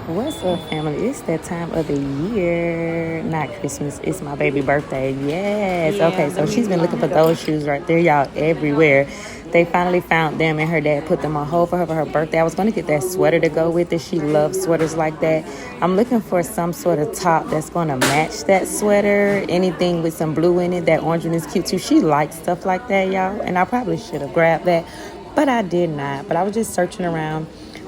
What's up, family? It's that time of the year. Not Christmas. It's my baby birthday. Yes. Yeah, okay, so she's been looking for those shoes right there, y'all, everywhere. They finally found them, and her dad put them on hold for her birthday. I was going to get that sweater to go with it. She loves sweaters like that. I'm looking for some sort of top that's going to match that sweater. Anything with some blue in it. That orange one is cute, too. She likes stuff like that, y'all, and I probably should have grabbed that, but I did not. But I was just searching around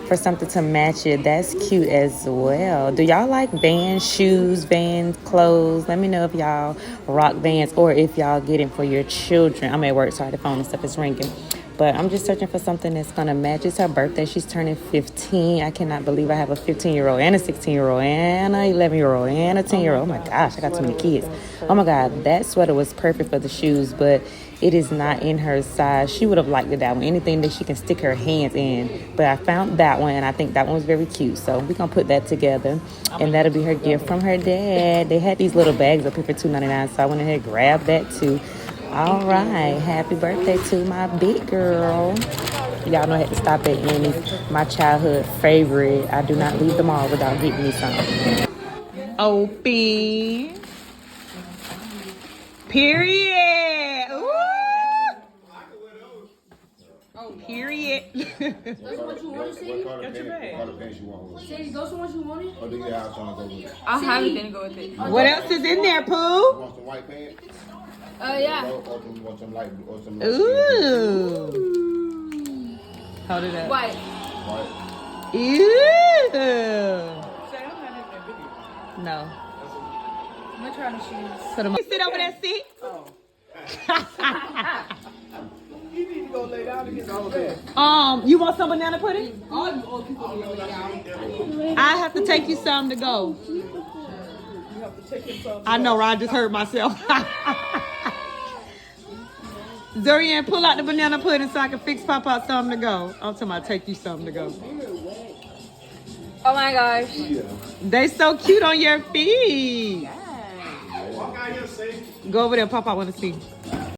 for something to match it. That's cute as well. Do y'all like Vans shoes, Vans clothes? Let me know if y'all rock Vans or if y'all get it for your children. I'm at work, sorry, the phone and stuff is ringing. But I'm just searching for something that's going to match. It's her birthday. She's turning 15. I cannot believe I have a 15-year-old and a 16-year-old and an 11-year-old and a 10-year-old. Oh, my gosh, I got too many kids. Oh, my God, that sweater was perfect for the shoes, but it is not in her size. She would have liked that one. Anything that she can stick her hands in. But I found that one, and I think that one was very cute. So we're going to put that together, and that'll be her gift from her dad. They had these little bags up here for $2.99, so I went ahead and grabbed that, too. All right, happy birthday to my big girl. Y'all know I had to stop at Annie's, my childhood favorite. I do not leave the mall without getting me something. Open. Period. Ooh. Period. That's what you want to see? What color pants you want with it? Say, those are the ones you wanted? Or do you have something to go with it? I'll have anything to go with it. What else is in there, You Pooh? want some white pants? Yeah. Or you want some light or some light Ooh. Hold it up. White. White. Ew. No. I'm gonna try the shoes. Put them on. Sit over there, sit. You need to go lay down and get some rest. You want some banana pudding? I have to take you some to go. You have to take him some. I know, right? I just heard myself. Zurian, pull out the banana pudding so I can fix Papa something to go. I'm talking about take you something to go. Oh my gosh. They so cute on your feet. Go over there, Papa. I want to see.